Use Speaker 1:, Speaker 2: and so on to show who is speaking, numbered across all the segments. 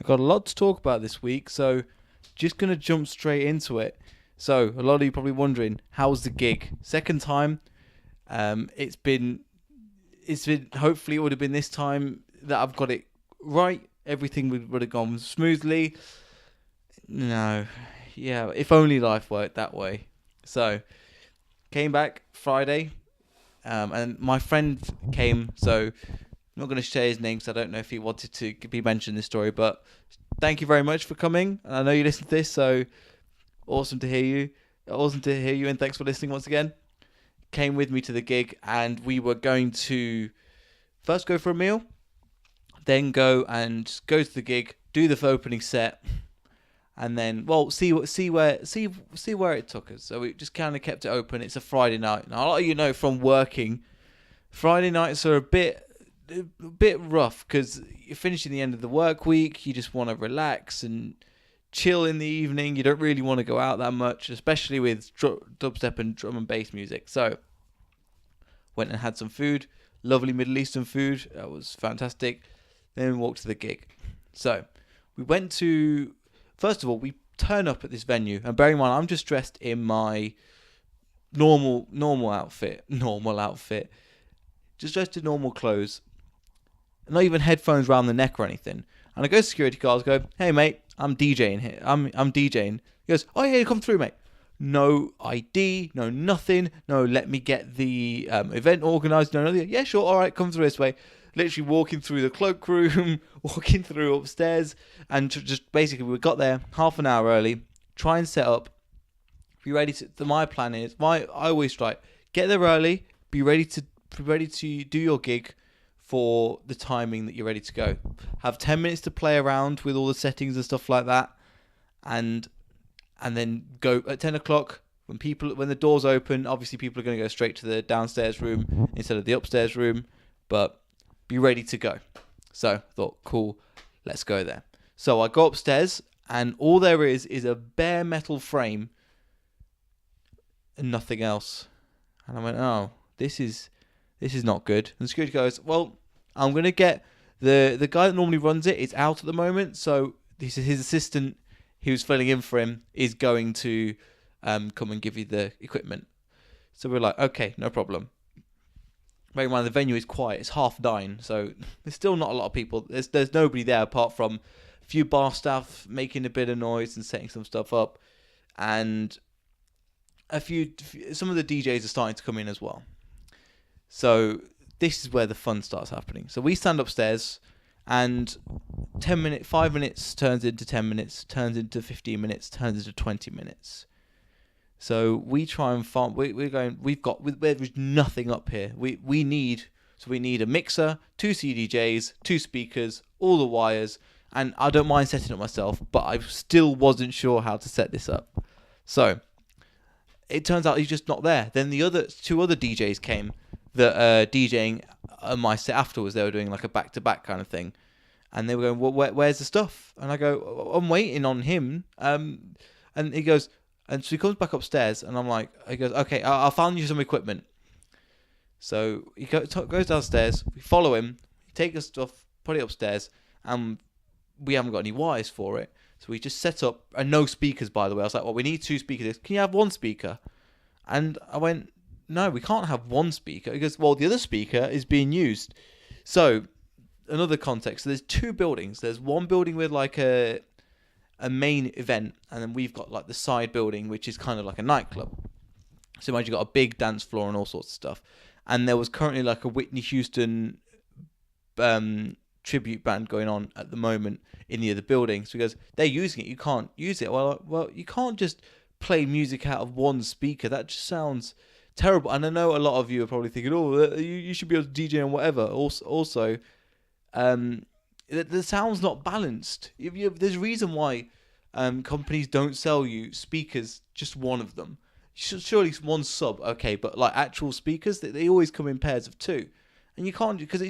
Speaker 1: We've got a lot to talk about this week, so just going to jump straight into it. So, a lot of you probably wondering, how's the gig? Second time. It's been, hopefully it would have been this time that I've got it right. Everything would have gone smoothly. No. Yeah, if only life worked that way. So, came back Friday, and my friend came, so I'm not going to share his name because I don't know if he wanted to be mentioned in this story, but thank you very much for coming. I know you listen to this, so awesome to hear you. Awesome to hear you, and thanks for listening once again. Came with me to the gig, and we were going to first go for a meal, then go to the gig, do the opening set, and then see where it took us. So we just kind of kept it open. It's a Friday night. Now, a lot of you know from working, Friday nights are a bit rough because you're finishing the end of the work week. You just want to relax and chill in the evening. You don't really want to go out that much, especially with dubstep and drum and bass music. So went and had some food, lovely Middle Eastern food. That was fantastic. Then we walked to the gig. So we went to, first of all, we turn up at this venue, and bearing in mind I'm just dressed in my normal outfit, just dressed in normal clothes, not even headphones around the neck or anything. And I go to security guards, go, "Hey mate, I'm DJing here. I'm DJing." He goes, "Oh yeah, come through, mate." No ID, no nothing. No, let me get the event organised. No, nothing. Yeah, sure. All right, come through this way. Literally walking through the cloakroom, walking through upstairs, and just basically we got there half an hour early. Try and set up. Be ready to. My plan is I always try get there early. Be ready to do your gig for the timing that you're ready to go. Have 10 minutes to play around with all the settings and stuff like that, and then go at 10 o'clock when the doors open. Obviously, people are going to go straight to the downstairs room instead of the upstairs room, but be ready to go. So I thought, cool, let's go there. So I go upstairs, and all there is a bare metal frame and nothing else. And I went, oh, this is not good. And the security goes, well, I'm going to get the guy that normally runs it is out at the moment, so his assistant who's filling in for him is going to come and give you the equipment. So we're like, okay, no problem. Bear in mind, the venue is quiet. It's 9:30, so there's still not a lot of people. There's nobody there apart from a few bar staff making a bit of noise and setting some stuff up, and some of the DJs are starting to come in as well. So this is where the fun starts happening. So we stand upstairs, and 5 minutes turns into 10 minutes, turns into 15 minutes, turns into 20 minutes. So we try and find. There's nothing up here. We need a mixer, 2 CDJs, 2 speakers, all the wires, and I don't mind setting it myself, but I still wasn't sure how to set this up. So it turns out he's just not there. Then the 2 other DJs came that are DJing my set afterwards. They were doing like a back-to-back kind of thing, and they were going, "Well, where's the stuff?" And I go, "I'm waiting on him." And he goes, and so he comes back upstairs, and he goes, "Okay, I'll find you some equipment." So he goes downstairs. We follow him, take his stuff, put it upstairs, and we haven't got any wires for it. So we just set up, and no speakers, by the way. I was like, well, we need 2 speakers. Can you have 1 speaker? And I went, no, we can't have 1 speaker. He goes, well, the other speaker is being used. So another context. So there's 2 buildings. There's one building with like a main event, and then we've got like the side building, which is kind of like a nightclub. So imagine you've got a big dance floor and all sorts of stuff. And there was currently like a Whitney Houston tribute band going on at the moment in the other building. So he goes, they're using it, you can't use it. Well, you can't just play music out of 1 speaker. That just sounds terrible. And I know a lot of you are probably thinking, oh, you should be able to DJ and whatever. Also, the sound's not balanced. There's a reason why companies don't sell you speakers, just one of them. Surely 1 sub, okay, but like actual speakers, they always come in pairs of 2. And you can't, because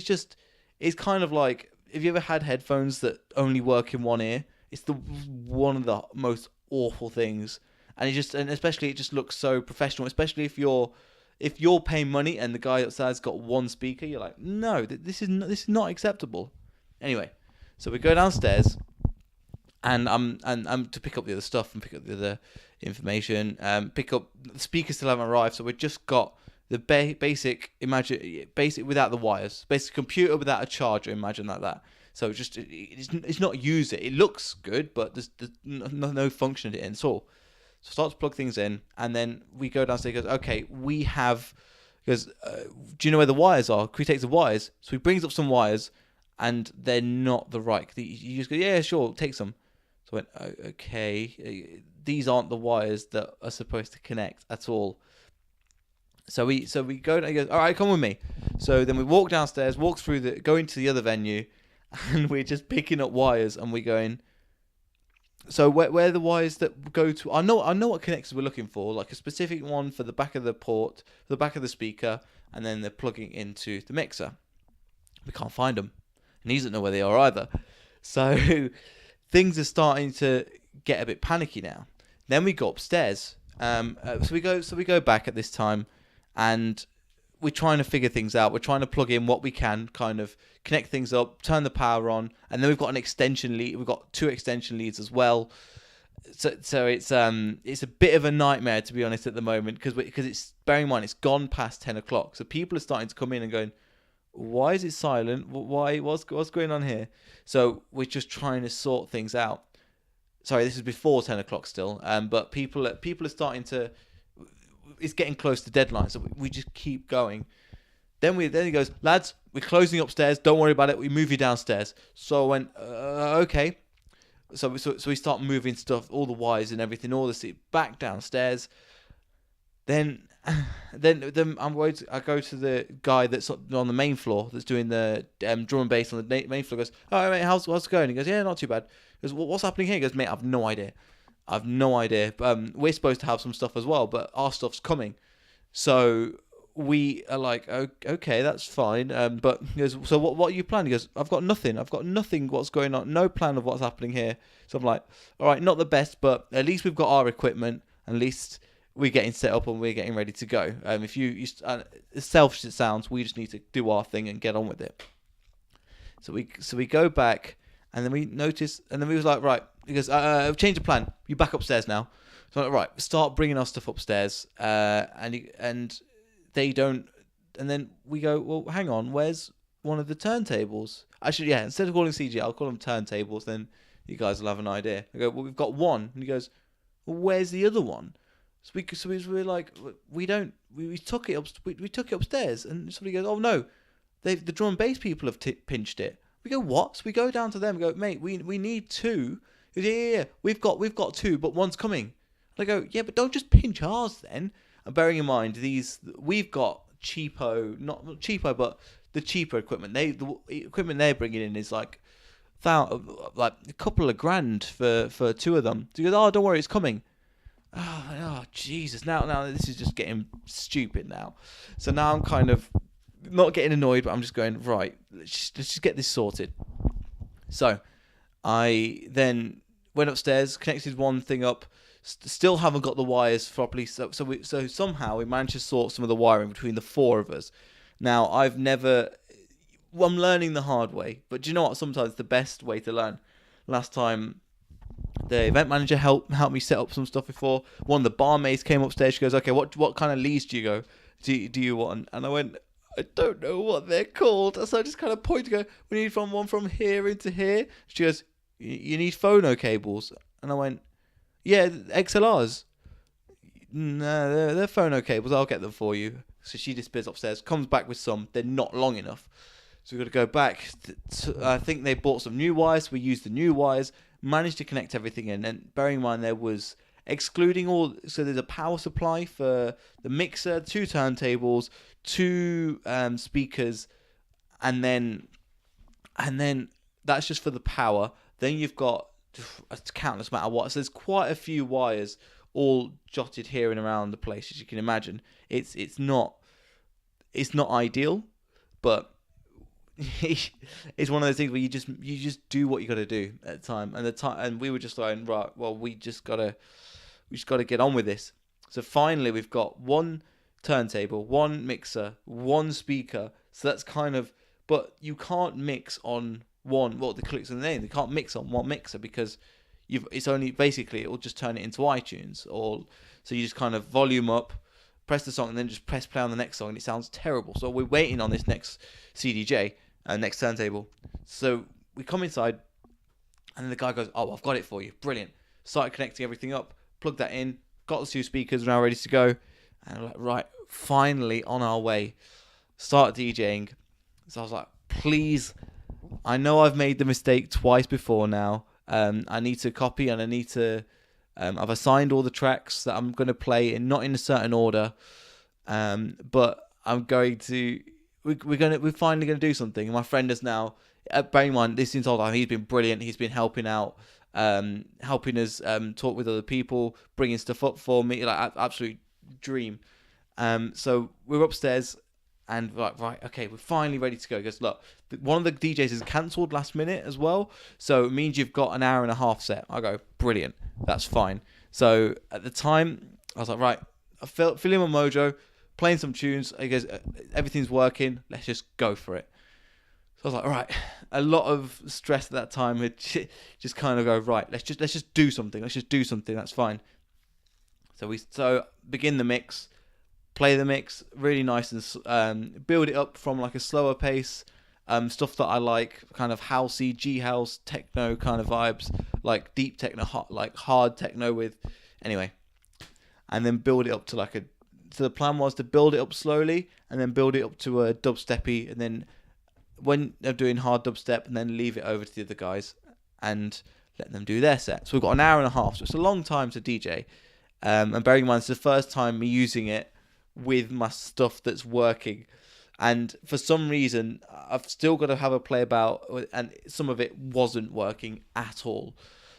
Speaker 1: it's kind of like, have you ever had headphones that only work in 1 ear? It's one of the most awful things. And especially it just looks so professional, especially if you're paying money and the guy outside's got 1 speaker, you're like, no, this is not acceptable. Anyway, so we go downstairs, and to pick up the other stuff and pick up the other information. Pick up the speakers still haven't arrived, so we've just got the basic without the wires, basic computer without a charger. Imagine like that. So it's not use it. It looks good, but there's no function in it at all. So start to plug things in, and then we go downstairs. He goes, okay, we have. He goes, do you know where the wires are? Can we take the wires? So he brings up some wires, and they're not the right. You just go, yeah, sure, take some. So I went, okay, these aren't the wires that are supposed to connect at all. So we go, and he goes, all right, come with me. So then we walk downstairs, go into the other venue, and we're just picking up wires, and we're going, so where are the wires that go to? I know what connectors we're looking for, like a specific one for the back of the port, the back of the speaker, and then they're plugging into the mixer. We can't find them, and he doesn't know where they are either. So things are starting to get a bit panicky now. Then we go upstairs. So we go back at this time, and we're trying to figure things out. We're trying to plug in what we can, kind of connect things up, turn the power on, and then we've got an extension lead. We've got 2 extension leads as well. So it's a bit of a nightmare, to be honest, at the moment, because it's, bearing in mind, it's gone past 10 o'clock. So people are starting to come in and going, why is it silent? What's going on here? So we're just trying to sort things out. Sorry, this is before 10 o'clock still. But people are starting to. It's getting close to deadline, so we just keep going. Then he goes, lads, we're closing upstairs. Don't worry about it. We move you downstairs. So I went, okay. So we start moving stuff, all the wires and everything, all the seat back downstairs. Then I'm worried. I go to the guy that's on the main floor that's doing the drum and bass on the main floor. Goes, all right, mate, how's it going? He goes, yeah, not too bad. He goes, what's happening here? He goes, mate, I've no idea. We're supposed to have some stuff as well, but our stuff's coming. So we are like, okay, that's fine. But he goes, so what are you planning? He goes, I've got nothing. What's going on? No plan of what's happening here. So I'm like, all right, not the best, but at least we've got our equipment. At least we're getting set up and we're getting ready to go. If you as selfish as it sounds, we just need to do our thing and get on with it. So we go back, and then we notice, and then we was like, right. He goes, I've changed the plan. You back upstairs now. So I'm like, right, start bringing our stuff upstairs. And they don't. And then we go, well, hang on, where's one of the turntables? Actually, yeah, instead of calling CG, I'll call them turntables. Then you guys will have an idea. I go, well, we've got one. And he goes, well, where's the other one? So we're like, we took it up. We took it upstairs. And somebody goes, oh no, the drum and bass people have pinched it. We go, what? So we go down to them and go, mate, we need 2. He goes, yeah, we've got 2, but one's coming. And I go, yeah, but don't just pinch ours then. And bearing in mind, we've got not cheapo, but the cheaper equipment. The equipment they're bringing in is like a couple of grand for 2 of them. So he goes, oh, don't worry, it's coming. Oh, Jesus! Now this is just getting stupid now. So now I'm kind of not getting annoyed, but I'm just going, right, let's just get this sorted. So I then went upstairs, connected one thing up. Still haven't got the wires properly. So somehow we managed to sort some of the wiring between the 4 of us. Now I'm learning the hard way, but do you know what? Sometimes it's the best way to learn. Last time, the event manager helped me set up some stuff before. One of the barmaids came upstairs. She goes, okay, what kind of leads do you want? And I went, I don't know what they're called. So I just kind of pointed, go, we need one from here into here. She goes, you need phono cables. And I went, yeah, XLRs. No, they're phono cables. I'll get them for you. So she disappears upstairs, comes back with some. They're not long enough. So we've got to go back. I think they bought some new wires. We used the new wires, managed to connect everything in. And bearing in mind, there was excluding all. So there's a power supply for the mixer, 2 turntables, 2 speakers, and then that's just for the power. Then you've got a countless amount of wires. So there's quite a few wires all jotted here and around the place, as you can imagine. It's not ideal, but it's one of those things where you just do what you got to do at the time. And we were just like, right, well, we just gotta get on with this. So finally, we've got 1 turntable, 1 mixer, 1 speaker. So that's kind of, but you can't mix on one. Well, the clicks in the name, they can't mix on 1 mixer because it's only basically it will just turn it into iTunes, or so you just kind of volume up, press the song, and then just press play on the next song, and it sounds terrible. So we're waiting on this next CDJ, next turntable. So we come inside, and then the guy goes, "Oh, I've got it for you, brilliant." Started connecting everything up, plugged that in, got the 2 speakers now ready to go, and I'm like, right, finally on our way. Start DJing. So I was like, please, I know I've made the mistake twice before now. I need to copy, and I need to. I've assigned all the tracks that I'm going to play not in a certain order, but I'm going to. We're finally going to do something. And my friend is now. Bearing in mind, this entire time he's been brilliant. He's been helping out, helping us talk with other people, bringing stuff up for me. Like absolute dream. So we're upstairs. And right, okay, we're finally ready to go. He goes, look, one of the DJs is cancelled last minute as well, so it means you've got an hour and a half set. I go, brilliant, that's fine. So at the time, I was like, right, I feeling my mojo, playing some tunes. He goes, everything's working, let's just go for it. So I was like, all right, a lot of stress at that time. Would just kind of go, right, let's just do something. That's fine. So we begin the mix. Play the mix really nice and build it up from like a slower pace, stuff that I like, kind of housey, G house, techno kind of vibes, like deep techno, like hard techno with, anyway, and then build it up to so the plan was to build it up slowly and then build it up to a dubsteppy, and then when they're doing hard dubstep, and then leave it over to the other guys and let them do their set. So we've got an hour and a half, so it's a long time to DJ, and bearing in mind it's the first time me using it with my stuff that's working, and for some reason I've still got to have a play about, and some of it wasn't working at all.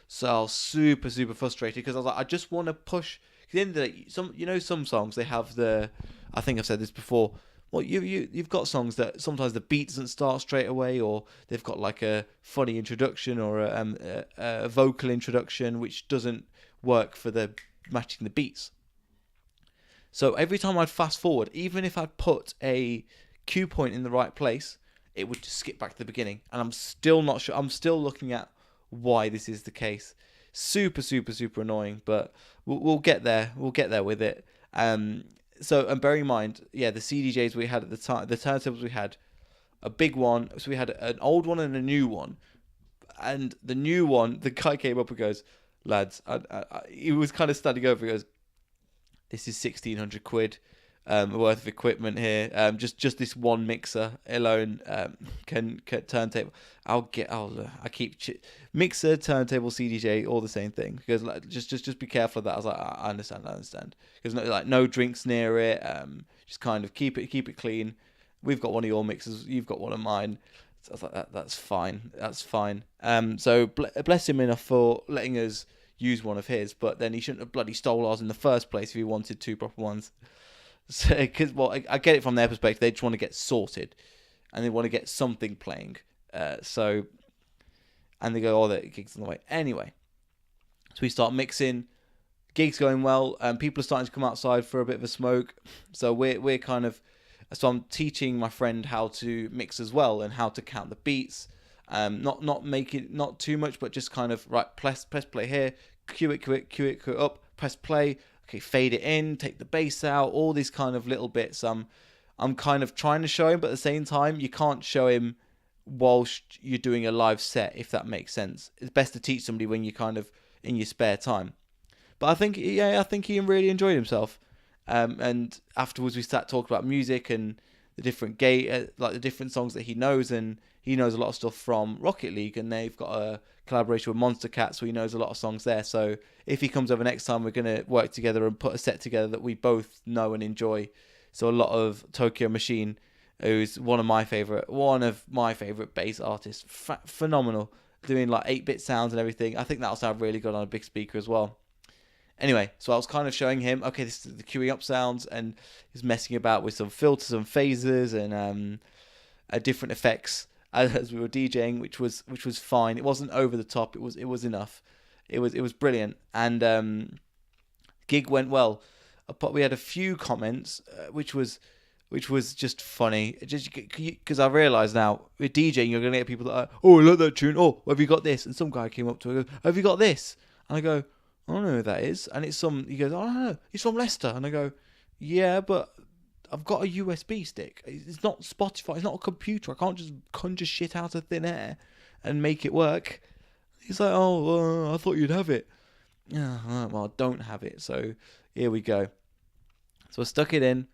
Speaker 1: So I was super frustrated because I was like, I just want to push. At the end of the day, some songs they have I think I've said this before. Well, you've got songs that sometimes the beat doesn't start straight away, or they've got like a funny introduction or a vocal introduction which doesn't work for the matching the beats. So every time I'd fast forward, even if I'd put a cue point in the right place, it would just skip back to the beginning. And I'm still not sure. I'm still looking at why this is the case. Super annoying, but we'll get there. We'll get there with it. And bearing in mind, the CDJs we had at the time, the turntables we had, a big one. So we had an old one and a new one. And the new one, the guy came up and goes, lads, he was kind of standing over, he goes, this is 1,600 quid worth of equipment here. Just this one mixer alone can turntable. I keep mixer, turntable, CDJ, all the same thing. Because like just be careful of that. I was like, I understand. Because no drinks near it. Just kind of keep it clean. We've got one of your mixers. You've got one of mine. So I was like, that's fine. So bless him enough for letting us use one of his, but then he shouldn't have bloody stole ours in the first place if he wanted 2 proper ones. So, I get it from their perspective. They just want to get sorted, and they want to get something playing. And they go, oh, the gig's on the way. Anyway, so we start mixing. Gig's going well, and people are starting to come outside for a bit of a smoke. So we're kind of, so I'm teaching my friend how to mix as well and how to count the beats. Not make it not too much, but just kind of right, press play here, cue it up, press play, okay, fade it in, take the bass out, all these kind of little bits. I'm kind of trying to show him, but at the same time, you can't show him whilst you're doing a live set, if that makes sense. It's best to teach somebody when you're kind of in your spare time. But I think he really enjoyed himself. And afterwards we sat talking about music and the different the different songs that he knows, and he knows a lot of stuff from Rocket League, and they've got a collaboration with Monster Cat, so he knows a lot of songs there. So if he comes over next time, we're going to work together and put a set together that we both know and enjoy. So a lot of Tokyo Machine, who's one of my favorite bass artists, phenomenal, doing like 8-bit sounds and everything. I think that'll sound really good on a big speaker as well. Anyway, so I was kind of showing him, okay, this is the queuing up sounds, and he's messing about with some filters and phasers and different effects as we were DJing, which was fine. It wasn't over the top. It was enough. It was brilliant, and gig went well. We had a few comments, which was which was just funny. Just because I realise now with DJing, you're gonna get people that are, oh, I like that tune. Oh, have you got this? And some guy came up to me and goes, have you got this? And I go, I don't know who that is. And it's some. He goes, oh, I don't know. He's from Leicester. And I go, yeah, but I've got a USB stick. It's not Spotify. It's not a computer. I can't just conjure shit out of thin air and make it work. He's like, oh, I thought you'd have it. Yeah, well, I don't have it. So here we go. So I stuck it in.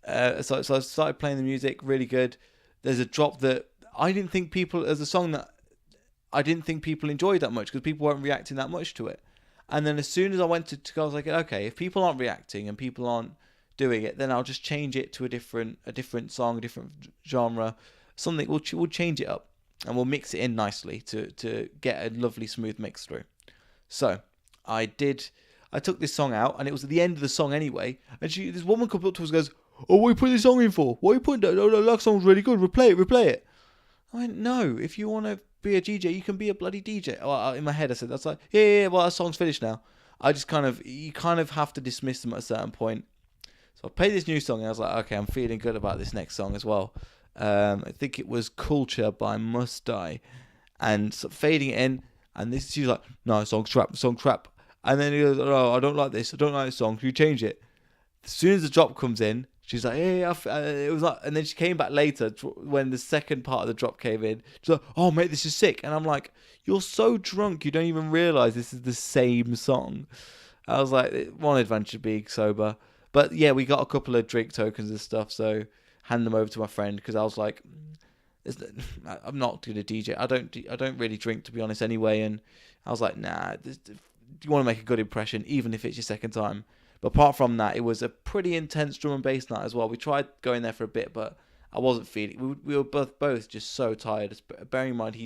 Speaker 1: So I started playing the music. Really good. There's a drop that I didn't think people. There's a song that I didn't think people enjoyed that much because people weren't reacting that much to it. And then as soon as I went to go, I was like, okay, if people aren't reacting and people aren't doing it, then I'll just change it to a different song, a different genre, something. We'll change it up and we'll mix it in nicely to get a lovely smooth mix through. So I took this song out, and it was at the end of the song anyway. And this woman comes up to us and goes, "Oh, what are you putting this song in for? What are you putting that? Oh, that song's really good. Replay it." I went, "No, if you want to be a DJ, you can be a bloody DJ." Well, in my head, I said, "That's like, yeah. Well, that song's finished now." You kind of have to dismiss them at a certain point. So I played this new song, and I was like, "Okay, I'm feeling good about this next song as well." I think it was "Culture" by Must Die, and so fading it in, and she's like, "No, song's crap." And then he goes, "Oh, I don't like this song. Can you change it?" As soon as the drop comes in, she's like, "Yeah, it was like," and then she came back later when the second part of the drop came in. She's like, "Oh, mate, this is sick." And I'm like, "You're so drunk, you don't even realise this is the same song." I was like, one advantage of being sober. But yeah, we got a couple of drink tokens and stuff, so hand them over to my friend because I was like, I'm not going to DJ. I don't really drink, to be honest, anyway. And I was like, nah, you want to make a good impression, even if it's your second time. But apart from that, it was a pretty intense drum and bass night as well. We tried going there for a bit, but I wasn't feeling. We were both just so tired. Bearing in mind,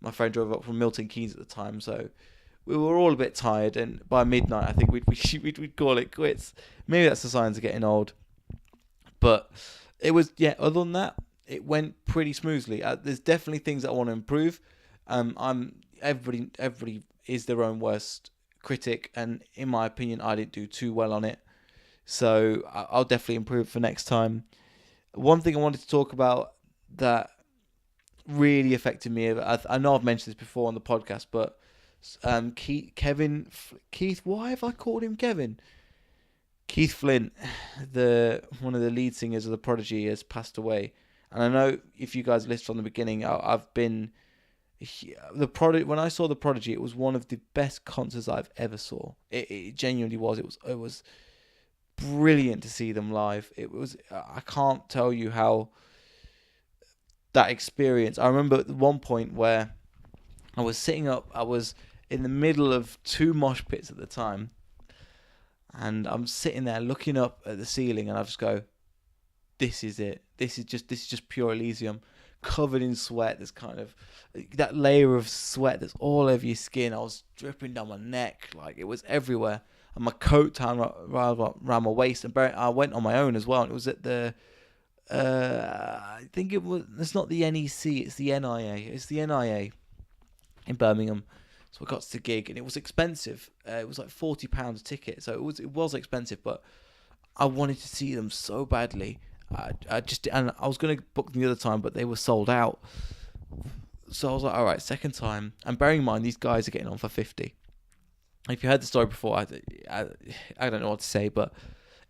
Speaker 1: my friend drove up from Milton Keynes at the time, so we were all a bit tired. And by midnight, I think we'd call it quits. Maybe that's the signs of getting old. But it was, yeah. Other than that, it went pretty smoothly. There's definitely things that I want to improve. Everybody is their own worst critic, and in my opinion, I didn't do too well on it. So I'll definitely improve for next time. One thing I wanted to talk about that really affected me. I know I've mentioned this before on the podcast, but Keith. Why have I called him Kevin? Keith Flint, one of the lead singers of the Prodigy, has passed away. And I know if you guys listened from the beginning, I've been when I saw the Prodigy, it was one of the best concerts I've ever saw. It genuinely was. It was brilliant to see them live. I can't tell you how that experience. I remember at one point where I was sitting up. I was in the middle of two mosh pits at the time. And I'm sitting there looking up at the ceiling, and I just go, "This is it. This is just pure Elysium, covered in sweat. There's kind of that layer of sweat that's all over your skin. I was dripping down my neck, like it was everywhere, and my coat down around my waist. And I went on my own as well. And it was at the, I think it was. It's not the NEC. It's the NIA. It's the NIA in Birmingham. So I got to the gig, and it was expensive. It was like £40 a ticket, so it was expensive. But I wanted to see them so badly. And I was going to book them the other time, but they were sold out. So I was like, all right, second time. And bearing in mind, these guys are getting on for 50. If you heard the story before, I don't know what to say, but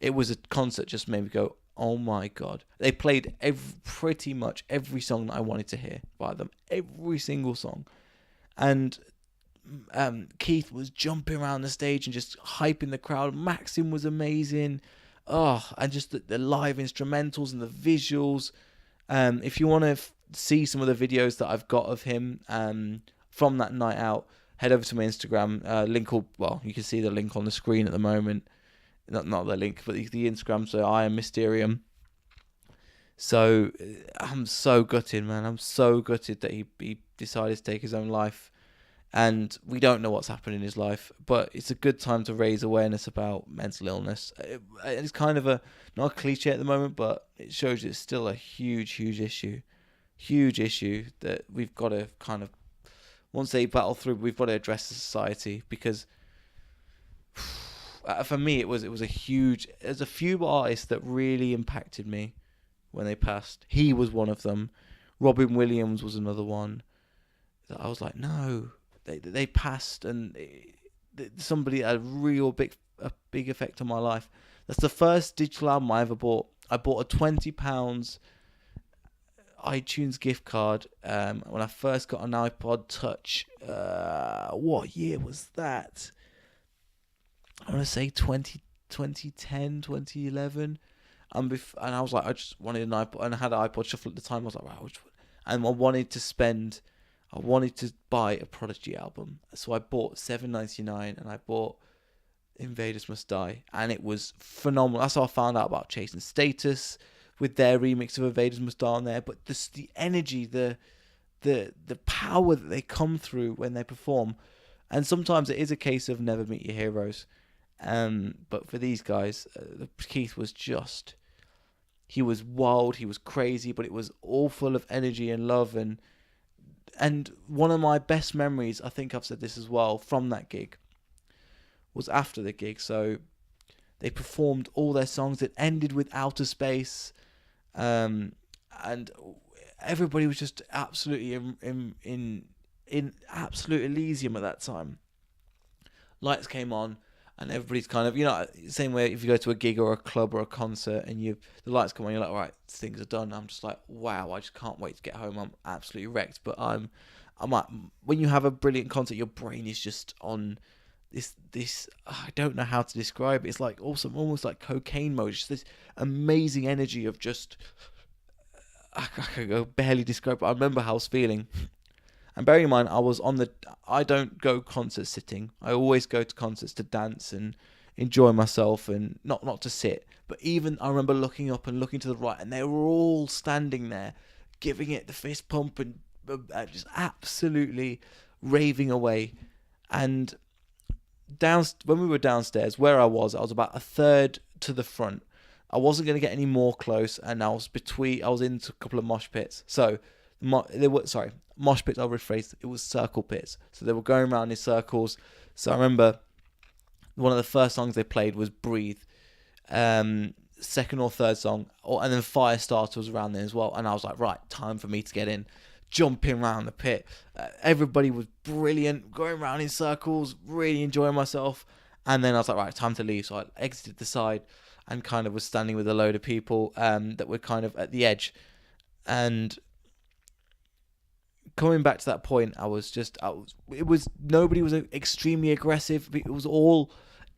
Speaker 1: it was a concert just made me go, oh my God. They played pretty much every song that I wanted to hear by them. Every single song. And Keith was jumping around the stage and just hyping the crowd. Maxim was amazing. Oh, and just the live instrumentals and the visuals. If you want to see some of the videos that I've got of him from that night out, head over to my Instagram. You can see the link on the screen at the moment. Not the link, but the Instagram. So I am Mysterium. So I'm so gutted, man. I'm so gutted that he decided to take his own life. And we don't know what's happened in his life, but it's a good time to raise awareness about mental illness. It's kind of not a cliche at the moment, but it shows it's still a huge issue. Huge issue that we've got to kind of, once they battle through, we've got to address the society, because For me, it was a huge. There's a few artists that really impacted me when they passed. He was one of them. Robin Williams was another one that I was like, no, they passed, and somebody had a big effect on my life. That's the first digital album I ever bought. I bought a £20 iTunes gift card when I first got an iPod Touch. What year was that? I want to say 2010, 2011. And I was like, I just wanted an iPod, and I had an iPod Shuffle at the time. I was like, wow, and I wanted to buy a Prodigy album. So I bought $7.99, and I bought Invaders Must Die, and it was phenomenal. That's how I found out about Chasing Status with their remix of Invaders Must Die on there. But the energy, the power that they come through when they perform, and sometimes it is a case of never meet your heroes. But for these guys, Keith was just, he was wild, he was crazy, but it was all full of energy and love. And one of my best memories, I think I've said this as well, from that gig was after the gig. So they performed all their songs. It ended with Outer Space, and everybody was just absolutely in absolute Elysium at that time. Lights came on, and everybody's kind of, same way if you go to a gig or a club or a concert and the lights come on, you're like, all right, things are done. I'm just like, wow, I just can't wait to get home. I'm absolutely wrecked. But I'm like, when you have a brilliant concert, your brain is just on this I don't know how to describe it. It's like also almost like cocaine mode. Just this amazing energy of just, I can barely describe it. I remember how I was feeling. And bearing in mind, I don't go concert sitting. I always go to concerts to dance and enjoy myself, and not to sit. But even I remember looking up and looking to the right, and they were all standing there, giving it the fist pump and just absolutely raving away. And when we were downstairs, where I was about a third to the front. I wasn't going to get any more close, and I was into a couple of mosh pits. So mosh pits, I'll rephrase, it was circle pits. So they were going around in circles. So I remember one of the first songs they played was Breathe. Second or third song, and then Firestarter was around there as well. And I was like, right, time for me to get in. Jumping around the pit. Everybody was brilliant, going around in circles, really enjoying myself. And then I was like, right, time to leave. So I exited the side and kind of was standing with a load of people that were kind of at the edge. And coming back to that point, nobody was extremely aggressive. It was all,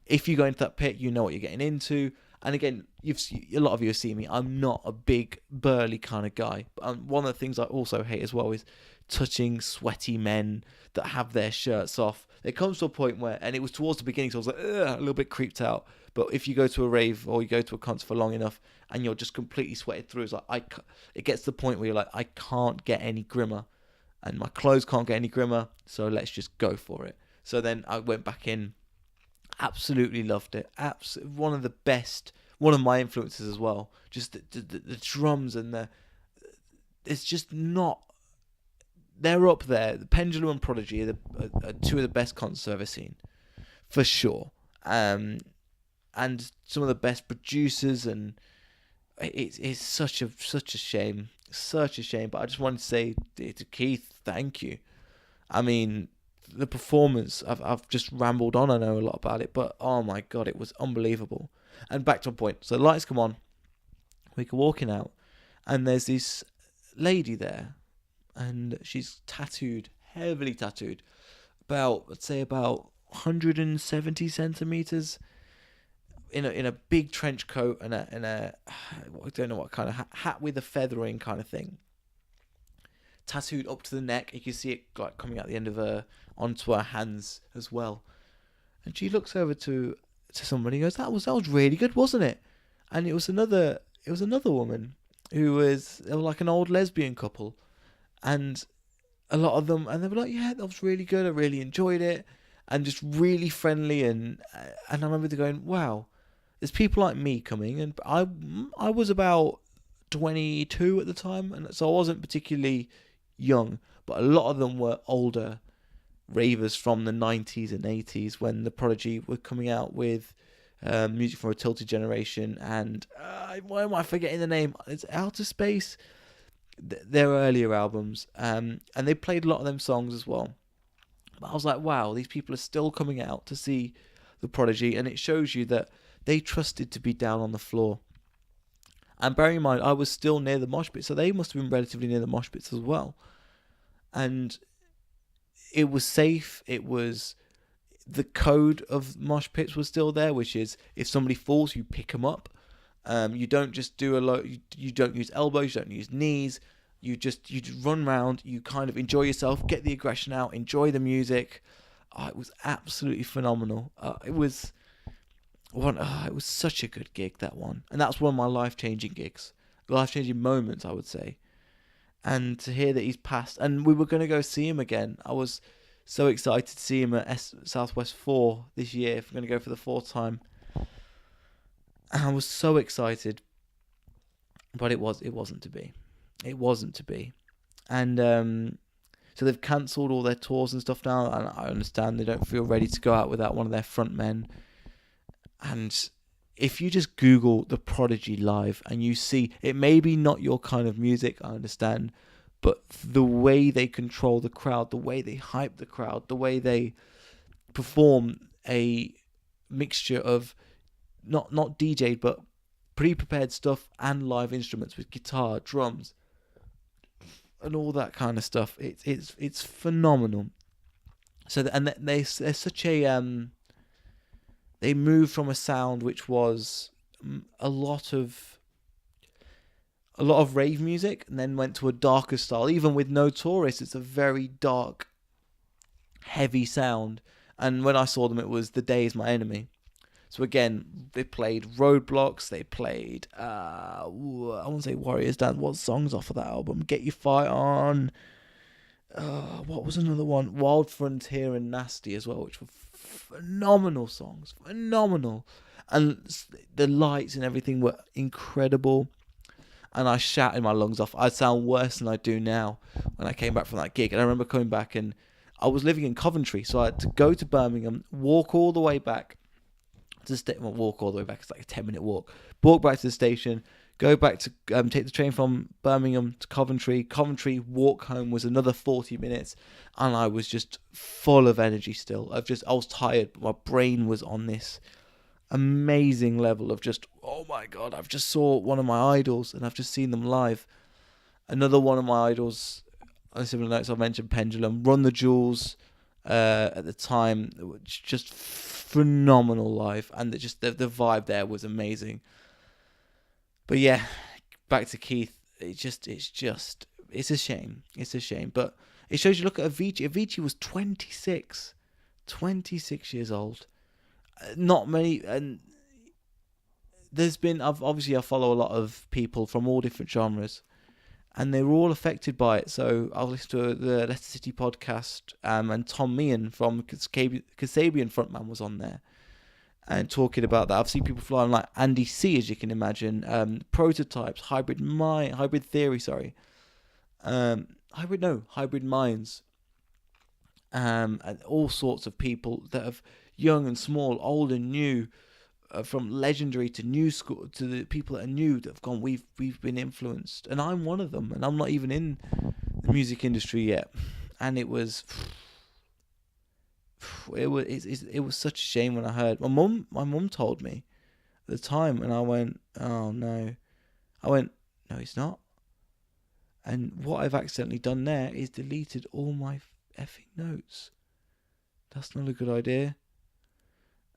Speaker 1: if you go into that pit, you know what you're getting into. And again, a lot of you have seen me. I'm not a big, burly kind of guy. But one of the things I also hate as well is touching sweaty men that have their shirts off. It comes to a point where, and it was towards the beginning, so I was like, a little bit creeped out. But if you go to a rave or you go to a concert for long enough and you're just completely sweated through, it's like it gets to the point where you're like, I can't get any grimmer, and my clothes can't get any grimmer, so let's just go for it. So then I went back in, absolutely loved it. One of my influences as well. Just the drums and it's just not. They're up there. The Pendulum and Prodigy are two of the best concerts I've ever seen, for sure. And some of the best producers, and it's such a shame, But I just wanted to say to Keith, thank you. I mean, the performance, I've just rambled on. I know a lot about it, but oh my god, it was unbelievable. And back to a point. So the lights come on. We go walking out, and there's this lady there, and she's heavily tattooed, about 170 centimeters, in a big trench coat and a I don't know what kind of hat with a feathering kind of thing. Tattooed up to the neck. You can see it like coming out the end of her onto her hands as well. And she looks over to somebody and goes, that was really good, wasn't it? And it was another woman they were like an old lesbian couple, and a lot of them, and they were like, yeah, that was really good, I really enjoyed it, and just really friendly. And I remember they going, wow, there's people like me coming. And I was about 22 at the time, and so I wasn't particularly young, but a lot of them were older ravers from the 90s and 80s when the Prodigy were coming out with music from a Tilted Generation, and why am I forgetting the name? It's Outer Space. Their earlier albums, and they played a lot of them songs as well. But I was like, wow, these people are still coming out to see the Prodigy, and it shows you that they trusted to be down on the floor. And bearing in mind, I was still near the mosh pit, so they must have been relatively near the mosh pits as well. And it was safe. It was, the code of mosh pits was still there, which is if somebody falls, you pick them up. You don't just do you don't use elbows, you don't use knees. You just run around. You kind of enjoy yourself, get the aggression out, enjoy the music. It was absolutely phenomenal. It was such a good gig, that one, and that's one of my life-changing moments, I would say. And to hear that he's passed, and we were going to go see him again. I was so excited to see him at Southwest 4 this year. If we're going to go for the fourth time, and I was so excited, but it wasn't to be. It wasn't to be, and so they've cancelled all their tours and stuff now. And I understand they don't feel ready to go out without one of their front men. And if you just Google the Prodigy live and you see, it may be not your kind of music, I understand, but the way they control the crowd, the way they hype the crowd, the way they perform a mixture of not DJ'd but pre-prepared stuff and live instruments with guitar, drums, and all that kind of stuff, it's phenomenal. So they're such a they moved from a sound which was a lot of rave music, and then went to a darker style. Even with no tourists, it's a very dark, heavy sound. And when I saw them, it was The Day Is My Enemy. So again, they played Roadblocks. They played I want to say Warriors Dance. What songs off of that album? Get Your Fight On. What was another one? Wild Frontier and Nasty as well, which were phenomenal songs. Phenomenal. And the lights and everything were incredible. And I shouted my lungs off. I sound worse than I do now when I came back from that gig. And I remember coming back, and I was living in Coventry, so I had to go to Birmingham, walk all the way back walk all the way back. It's like a 10-minute walk. Walk back to the station, go back to take the train from Birmingham to Coventry. Walk home was another 40 minutes, and I was just full of energy still. I was tired, but my brain was on this amazing level of just, oh my god, I've just saw one of my idols, and I've just seen them live. Another one of my idols, on similar notes, I mentioned Pendulum, Run the Jewels. At the time, just phenomenal live, and the vibe there was amazing. But yeah, back to Keith. It's a shame. But it shows you. Look at Avicii. Avicii was 26 years old. Not many, and there's been. I follow a lot of people from all different genres, and they were all affected by it. So I listened to the Leicester City podcast, and Tom Meehan from Kasabian frontman was on there, and talking about that. I've seen people flying like Andy C, as you can imagine, Prototypes, Hybrid Theory, Hybrid Minds, and all sorts of people that have young and small, old and new, from legendary to new school, to the people that are new that have gone, we've been influenced, and I'm one of them, and I'm not even in the music industry yet. And it was such a shame when I heard. My mum told me at the time, and I went, oh no. No, he's not. And what I've accidentally done there is deleted all my effing notes. That's not a good idea.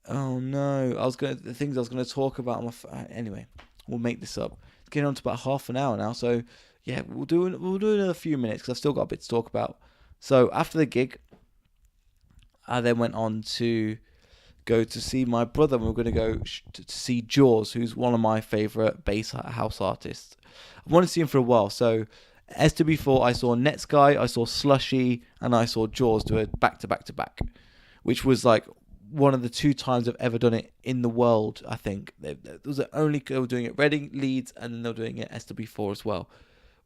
Speaker 1: Oh no! The things I was going to talk about. Anyway, we'll make this up. It's getting on to about half an hour now, so yeah, we'll do another few minutes because I've still got a bit to talk about. So after the gig, I then went on to go to see my brother. We were going to go to see Jauz, who's one of my favourite bass house artists. I wanted to see him for a while. So SW4, I saw Netsky, I saw Slushy, and I saw Jauz do it back to back, which was like one of the 2 times I've ever done it in the world. I think they were doing it Reading, Leeds, and then they were doing it SW4 as well,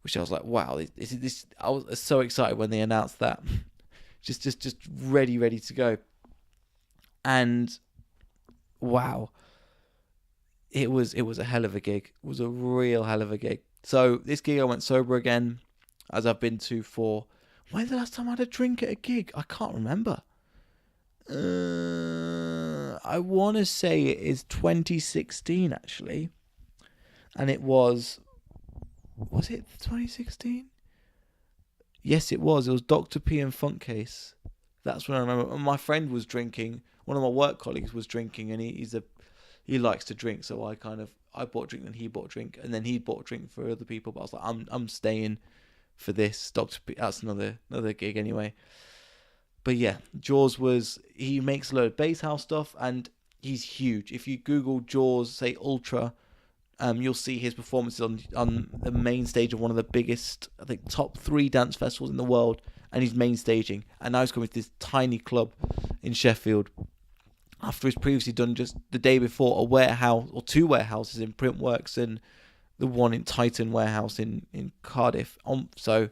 Speaker 1: which I was like, wow, this I was so excited when they announced that. just ready to go. And wow, it was a hell of a gig. It was a real hell of a gig. So this gig I went sober again, as I've been to for. When's the last time I had a drink at a gig? I can't remember. I want to say it is 2016 actually, and it was it 2016? Yes, it was. It was Dr. P and Funkcase. That's when I remember. And my friend was drinking. One of my work colleagues was drinking, and he likes to drink. So I bought a drink, and he bought a drink, and then he bought a drink for other people. But I was like, I'm staying for this Dr. P. That's another gig anyway. But yeah, Jauz he makes a load of bass house stuff, and he's huge. If you Google Jauz, say Ultra, you'll see his performances on the main stage of one of the biggest, I think, top 3 dance festivals in the world, and he's main staging. And now he's coming to this tiny club in Sheffield after he's previously done just the day before a warehouse or 2 warehouses in Printworks and the one in Titan warehouse in Cardiff. So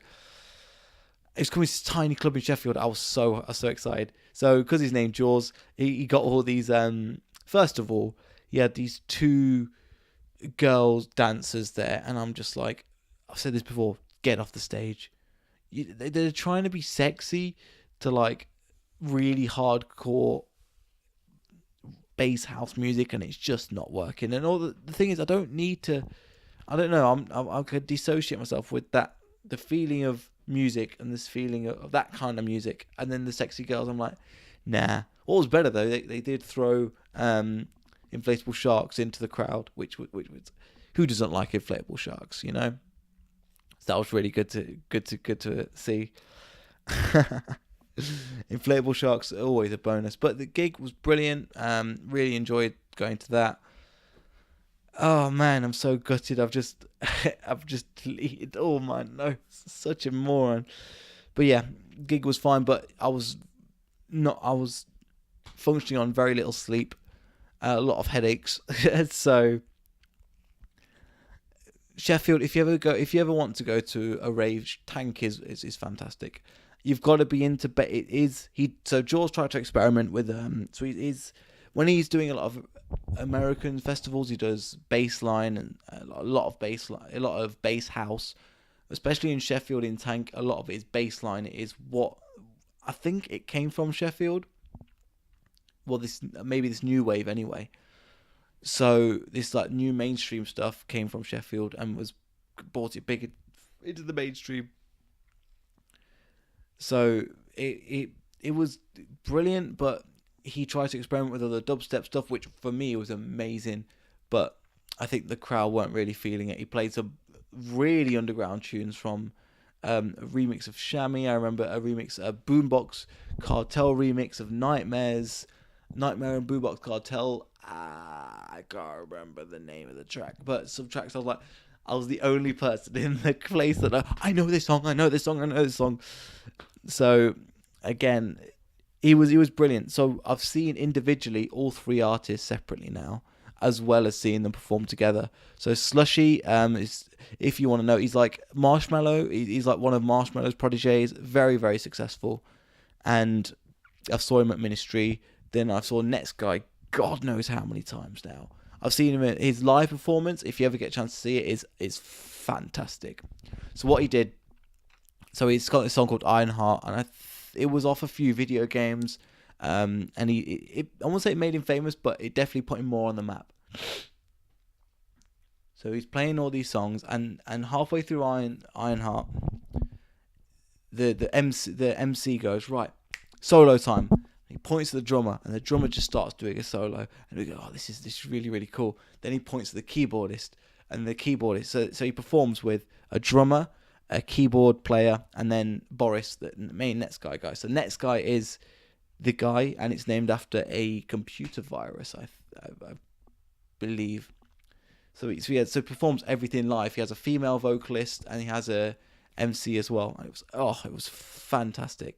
Speaker 1: it's coming to this tiny club in Sheffield. I was so excited. So because his name Jauz, he got all these. First of all, he had these 2 girls dancers there, and I'm just like, I've said this before, get off the stage. They're trying to be sexy to like really hardcore bass house music, and it's just not working. And all the thing is, I don't know, I could dissociate myself with that, the feeling of music and this feeling of that kind of music, and then the sexy girls, I'm like, nah. What was better though, they did throw inflatable sharks into the crowd, which was, who doesn't like inflatable sharks, you know? So that was really good to see. Inflatable sharks are always a bonus, but the gig was brilliant. Really enjoyed going to that. Oh man, I'm so gutted. I've just deleted all my notes. Such a moron. But yeah, gig was fine, but I was functioning on very little sleep. A lot of headaches. So Sheffield, if you ever want to go to a rave, Tank is fantastic. You've got to be into, but so Jauz tried to experiment with so he's when he's doing a lot of American festivals, he does bassline and a lot of bass house, especially in Sheffield in Tank. A lot of it is bassline. It is what I think it came from Sheffield. Well, this new wave anyway. So this like new mainstream stuff came from Sheffield and brought it big into the mainstream. So it was brilliant, but he tried to experiment with other dubstep stuff, which for me was amazing. But I think the crowd weren't really feeling it. He played some really underground tunes from a remix of Shammy. I remember a Boombox Cartel remix of Nightmare and Boombox Cartel. I can't remember the name of the track, but some tracks I was the only person in the place that I know this song. So again, he was brilliant. So I've seen individually all 3 artists separately now, as well as seeing them perform together. So Slushy, is, if you want to know, he's like Marshmallow. He's like one of Marshmallow's proteges, very very successful. And I saw him at Ministry. Then I saw Next Guy, God knows how many times now. I've seen him in his live performance. If you ever get a chance to see it, is fantastic. So what he did, so he's got this song called Ironheart, and it was off a few video games. And I won't say it made him famous, but it definitely put him more on the map. So he's playing all these songs, and halfway through Ironheart, the MC goes, right, solo time. He points to the drummer, and the drummer just starts doing a solo, and we go, oh, this is really really cool. Then he points to the keyboardist, and the keyboardist, so he performs with a drummer, a keyboard player, and then Boris, the main Next Guy guy. So Next Guy is the guy, and it's named after a computer virus, I believe. So he performs everything live. He has a female vocalist, and he has a MC as well. And it was fantastic.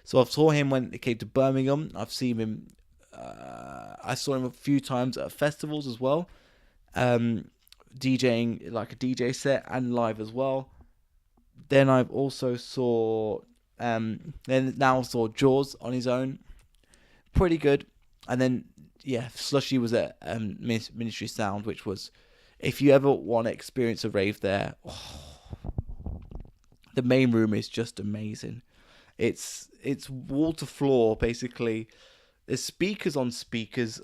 Speaker 1: So I saw him when it came to Birmingham. I've seen him. I saw him a few times at festivals as well, DJing like a DJ set and live as well. Then I've also saw Jauz on his own, pretty good. And then Slushy was at Ministry Sound, which was, if you ever want to experience a rave there, the main room is just amazing. It's wall to floor basically. There's speakers on speakers,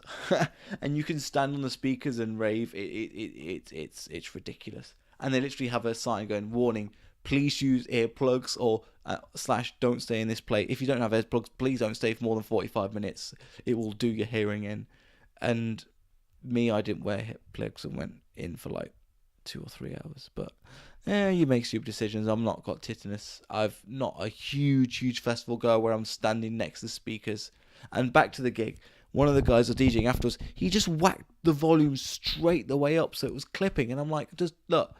Speaker 1: and you can stand on the speakers and rave. It's ridiculous. And they literally have a sign going, "Warning: please use earplugs," or / "Don't stay in this place. If you don't have earplugs, please don't stay for more than 45 minutes. It will do your hearing in." And me, I didn't wear earplugs and went in for like 2 or 3 hours. But you make stupid decisions. I'm not got tetanus. I've not a huge festival goer where I'm standing next to speakers. And back to the gig, one of the guys was DJing afterwards. He just whacked the volume straight the way up so it was clipping. And I'm like, just look,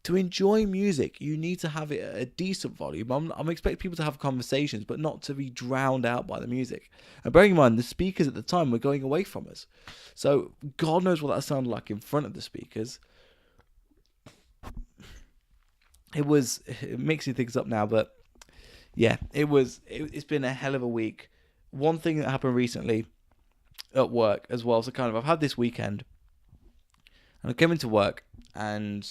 Speaker 1: to enjoy music, you need to have it at a decent volume. I'm expecting people to have conversations, but not to be drowned out by the music. And bearing in mind, the speakers at the time were going away from us. So God knows what that sounded like in front of the speakers. It was mixing things up now, but yeah, it's been a hell of a week. One thing that happened recently at work as well, so I've had this weekend, and I came into work, and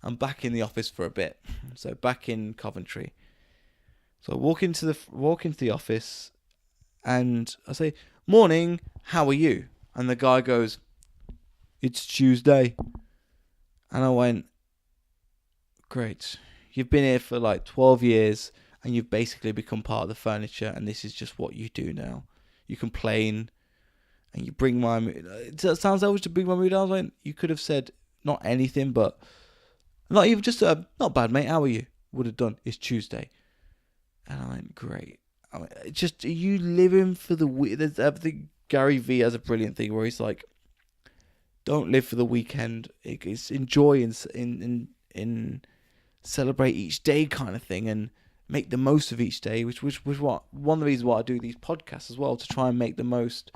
Speaker 1: I'm back in the office for a bit, so back in Coventry. So I walk into the office, and I say, "Morning, how are you?" And the guy goes, "It's Tuesday." And I went, "Great, you've been here for like 12 years, and you've basically become part of the furniture, and this is just what you do now. You complain, and you bring my mood." It sounds like to bring my mood. I was like, you could have said not anything, but not even just not bad, mate. How are you? Would have done. It's Tuesday. And I went, great. I went, just, are you living for the week? There's everything. Gary V has a brilliant thing where he's like, don't live for the weekend. It's enjoy in celebrate each day kind of thing, and make the most of each day, which was one of the reasons why I do these podcasts as well, to try and make the most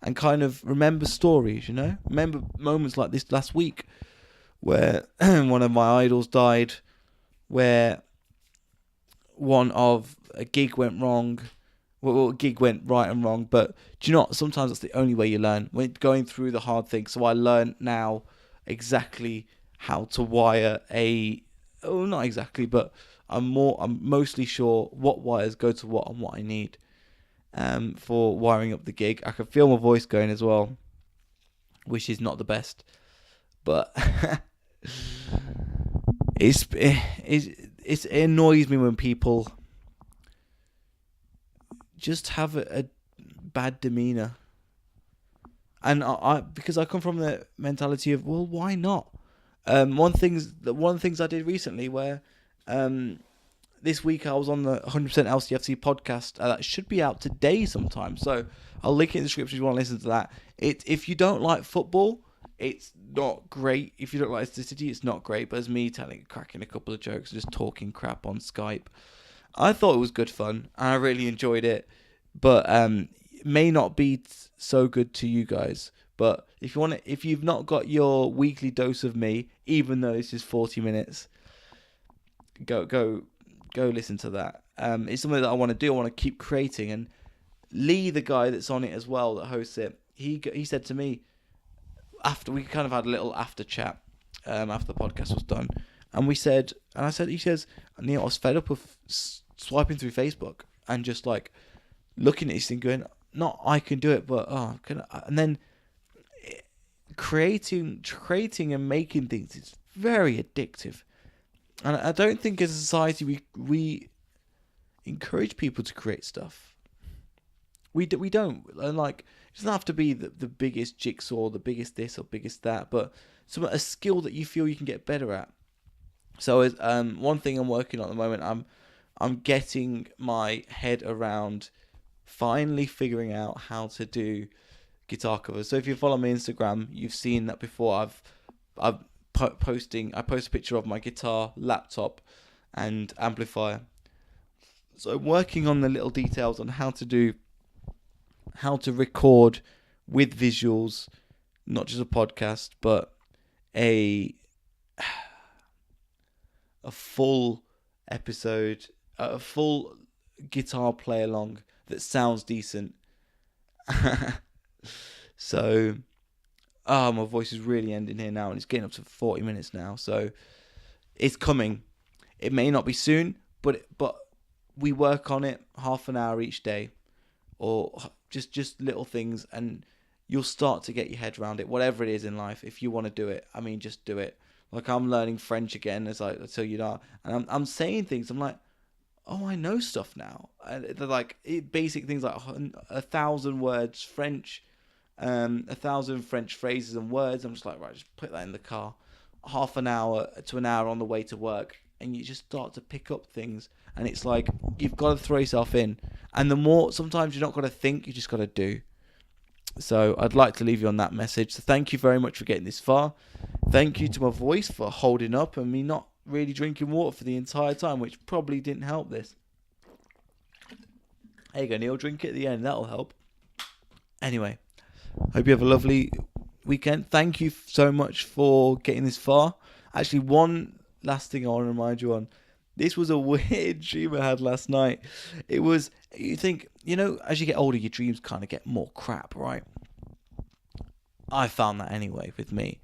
Speaker 1: and kind of remember stories, remember moments like this last week where one of my idols died, where a gig went wrong. Well, a gig went right and wrong, but do you know what? Sometimes that's the only way you learn, when going through the hard things. So I learn now exactly how to wire not exactly, but I'm mostly sure what wires go to what and what I need for wiring up the gig. I can feel my voice going as well, which is not the best, but it annoys me when people just have a bad demeanor, and I because I come from the mentality of, well, why not? One of the things I did recently, where this week I was on the 100% LCFC podcast that should be out today sometime, so I'll link it in the description if you want to listen to that. If you don't like football, it's not great. If you don't like the City, it's not great. But it's me cracking a couple of jokes, just talking crap on Skype. I thought it was good fun, and I really enjoyed it. But it may not be so good to you guys. But if you've not got your weekly dose of me, even though it's just 40 minutes, go listen to that. It's something that I want to do. I want to keep creating. And Lee, the guy that's on it as well, that hosts it, he said to me, after we kind of had a little after chat, after the podcast was done, and he says, Neil, I was fed up of swiping through Facebook and just like looking at this thing going, not I can do it, but and then creating and making things is very addictive. And I don't think as a society we encourage people to create stuff. We don't. And like, it doesn't have to be the biggest jigsaw, the biggest this or biggest that, but a skill that you feel you can get better at. So one thing I'm working on at the moment, I'm getting my head around finally figuring out how to do guitar covers. So if you follow me on Instagram, you've seen that before. I post a picture of my guitar, laptop, and amplifier. So I'm working on the little details on how to record with visuals, not just a podcast, but a full episode, a full guitar play along that sounds decent. So, my voice is really ending here now, and it's getting up to 40 minutes now. So, it's coming. It may not be soon, but we work on it half an hour each day, or just little things, and you'll start to get your head around it. Whatever it is in life, if you want to do it, I mean, just do it. Like, I'm learning French again, as I tell you that, and I'm saying things. I'm like, oh, I know stuff now. And they're like basic things like 1,000 words French, 1,000 French phrases and words. I'm just like, right, just put that in the car. Half an hour to an hour on the way to work, and you just start to pick up things. And it's like, you've got to throw yourself in. And the more, sometimes you're not got to think, you just got to do. So I'd like to leave you on that message. So thank you very much for getting this far. Thank you to my voice for holding up and me not really drinking water for the entire time, which probably didn't help this. There you go, Neil. Drink it at the end. That'll help. Anyway, hope you have a lovely weekend. Thank you so much for getting this far. Actually, one last thing I want to remind you on. This was a weird dream I had last night. It was, you think, as you get older, your dreams kind of get more crap, right? I found that anyway with me.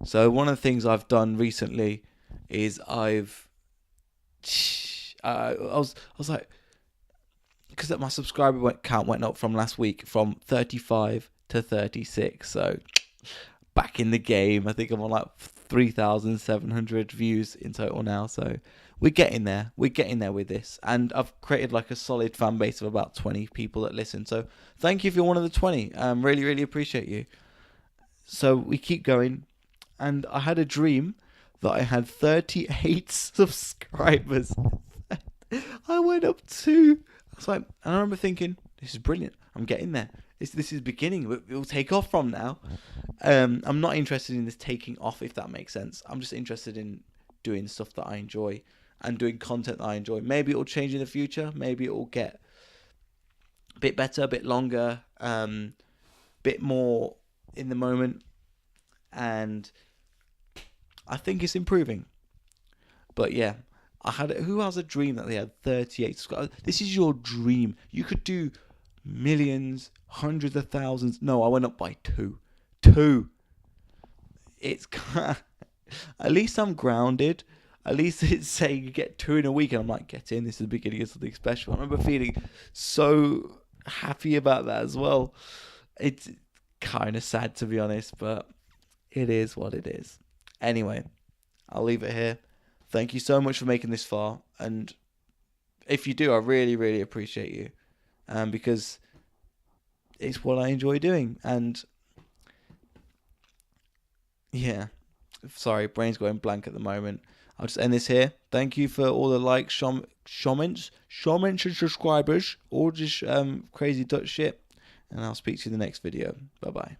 Speaker 1: So one of the things I've done recently is I was like, because my subscriber count went up from last week from 35 to 36. So back in the game. I think I'm on like 3,700 views in total now. So we're getting there. We're getting there with this. And I've created like a solid fan base of about 20 people that listen. So thank you if you're one of the 20. Really, really appreciate you. So we keep going. And I had a dream that I had 38 subscribers. I went up to... I was like, and I remember thinking, this is brilliant. I'm getting there. This is beginning. It will take off from now. I'm not interested in this taking off, if that makes sense. I'm just interested in doing stuff that I enjoy and doing content that I enjoy. Maybe it will change in the future. Maybe it will get a bit better, a bit longer, bit more in the moment. And I think it's improving. But yeah, who has a dream that they had 38 subscribers? This is your dream. You could do millions, hundreds of thousands. No, I went up by two. It's at least I'm grounded. At least it's saying you get 2 in a week, and I'm like, get in. This is the beginning of something special. I remember feeling so happy about that as well. It's kind of sad, to be honest, but it is what it is. Anyway, I'll leave it here. Thank you so much for making this far. And if you do, I really, really appreciate you. Because it's what I enjoy doing. And yeah, sorry, brain's going blank at the moment. I'll just end this here. Thank you for all the likes, comments, and subscribers, all just crazy Dutch shit. And I'll speak to you in the next video. Bye-bye.